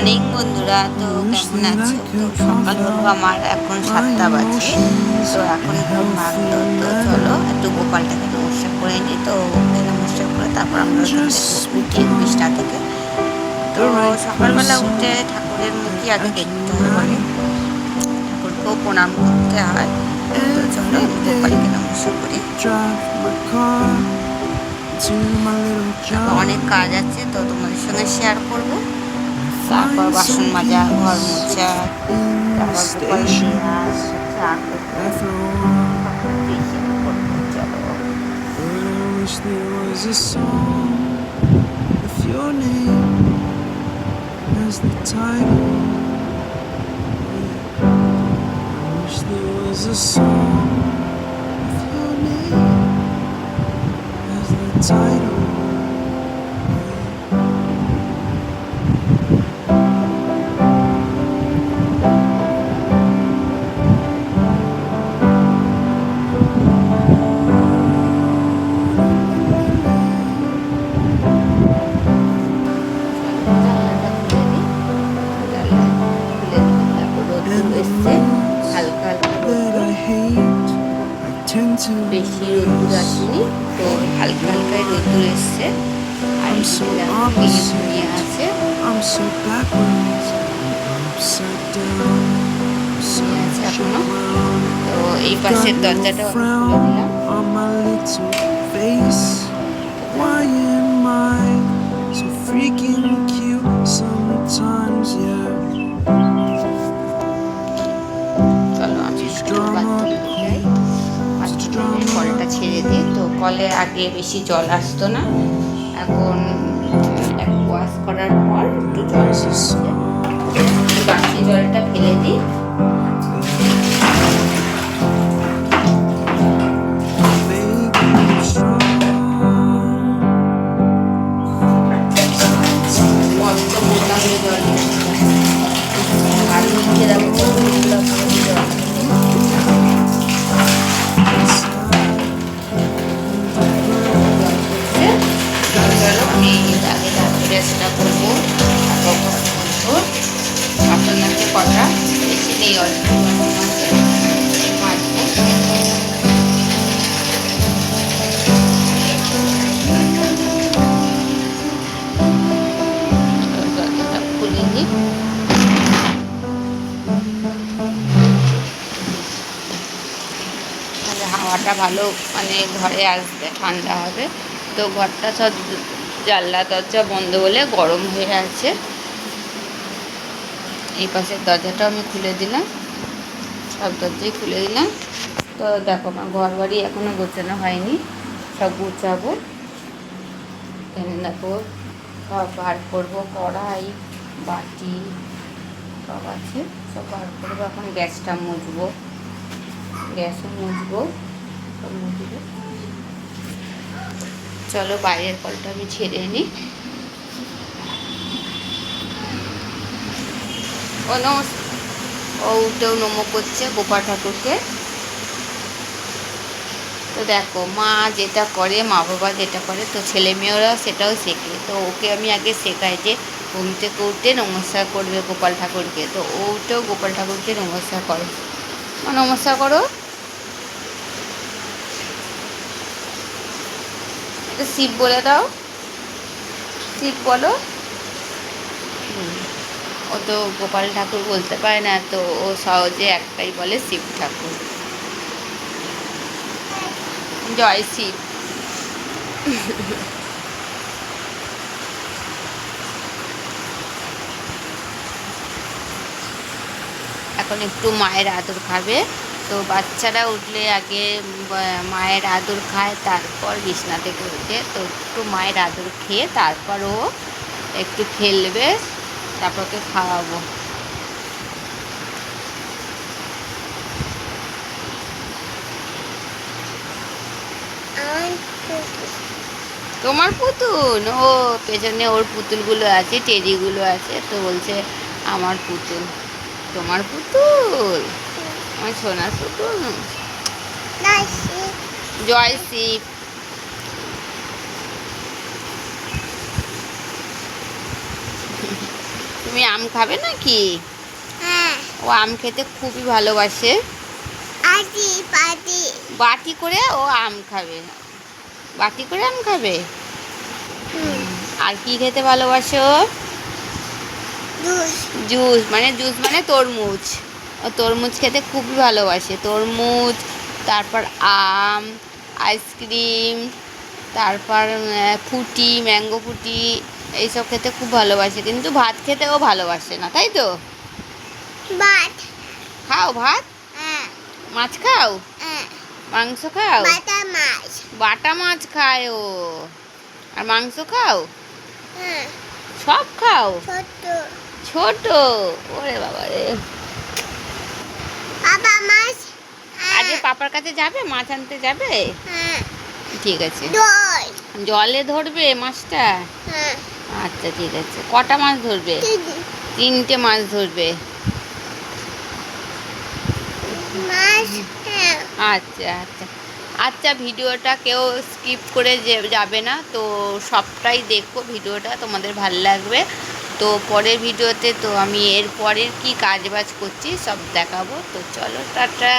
Morning বন্ধুরা, তো কেমন আছো? তো সকাল হলো, আমার এখন 7টা বাজে। তো এখন ঘুম ভাঙলো। তো চলো একটু গোপালটাকে নমস্কার করে নিই। তো ওকে নমস্কার করে তারপর আমরা উঠি বিছনা থেকে। তো সকালবেলা উঠে ঠাকুরের মুখই আগে দেখতে হয় বলে, ঠাকুরকেও প্রণাম করতে হয়। তো চলো গোপালকে নমস্কার করি। অনেক কাজ আছে, তো তোমাদের সঙ্গে শেয়ার করবো। তারপর বাসন মাজা, ঘর মোছা, তারপর গোপালের দেওয়া চা Title. বেশি রোদ্দুর আসেনি, তো হালকা হালকাই রোদ্দুর এসছে। আর ঘুমিয়ে আছে এখনো। তো এই পাশের দরজাটা খুলে দিলাম। চলো আমি বাথরুমে যাই, বাথরুমে কলটা ছেড়ে দিই। তো কলে আগে বেশি জল আসতো না, এখন ওয়াশ করার পর একটু জল আসছে। বাকি জলটা ফেলে দিই। চেষ্টা করবো বাসন আছে কটা, বেশি নেই, অল্প খুলিনি। হাওয়াটা ভালো মানে ঘরে আসবে, ঠান্ডা হবে। তো ঘরটা সব জানলা দরজা বন্ধ বলে গরম হয়ে আছে। এই পাশের দরজাটাও আমি খুলে দিলাম, সব দরজাই খুলে দিলাম। তো দেখো আমার ঘর বাড়ি এখনও গোছানো হয়নি, সব গুছাবো। এখানে দেখো সব বার করবো, কড়াই বাটি সব আছে, সব বার করবো। এখন গ্যাসটা মুছবো, গ্যাসও মুছবো, সব মুছবো। চলো বাইরের কলটা আমি ছেড়ে নিই। ও উঠেও নমো করছে গোপাল ঠাকুরকে। তো দেখো মা যেটা করে, মা বাবা যেটা করে, তো ছেলে মেয়েরা সেটাও শেখে। তো ওকে আমি আগে শেখাই যে ঘুম থেকে উঠে নমস্কার করবে গোপাল ঠাকুরকে। তো ও উঠেও গোপাল ঠাকুরকে নমস্কার করো, নমস্কার করো। এটা শিব বলে দাও, শিব বলো। ও তো গোপাল ঠাকুর বলতে পারে না, তো ও সহজে একটাই বলে শিব ঠাকুর। জয় শিব। এখন একটু মায়ের আদর খাবে। তো বাচ্চারা উঠলে আগে মায়ের আদর খায়, তারপর বিছনা থেকে উঠে। তো একটু মায়ের আদর খেয়ে তারপর ও একটু খেলবে, তারপর ওকে খাওয়াবো। তোমার পুতুল? ও পেছনে ওর পুতুলগুলো আছে, টেডিগুলো আছে, তো বলছে আমার পুতুল। তোমার পুতুল, আমার সোনার পুতুল। জয় শিব। তুমি আম খাবে নাকি? হ্যাঁ। ও আম খেতে খুবই ভালোবাসে। বাটি করে ও আম খাবে। বাটি করে আম খাবে। আর কি খেতে ভালোবাসে ও? জুস মানে তরমুজ। ও তরমুজ খেতে খুবই ভালোবাসে। তরমুজ, তারপর আম, আইসক্রিম, তারপর ফুটি, ম্যাঙ্গো ফুটি, এইসব খেতে খুব ভালোবাসে। কিন্তু ভাত খেতেও ভালোবাসে না, তাই তো? ভাত খাও ভাত? মাছ খাও? মাংস খাও? বাটা মাছ খায় ও। আর মাংস খাও? সব খাও? ছোট? ওরে বাবা রে। আজকে পাপার কাছে যাবে? মাছ আনতে যাবে? ঠিক আছে। জলে ধরবে মাছটা? আচ্ছা ঠিক আছে। কটা মাছ ধরবে? 3টে মাছ ধরবে। আচ্ছা আচ্ছা আচ্ছা, ভিডিওটা কেউ স্কিপ করে যাবে না তো, সবটাই দেখো ভিডিওটা, তোমাদের ভালো লাগবে। তো পরের ভিডিওতে তো আমি এর পরের কি কাজ বাজ করছি সব দেখাবো। তো চলো, টাটা।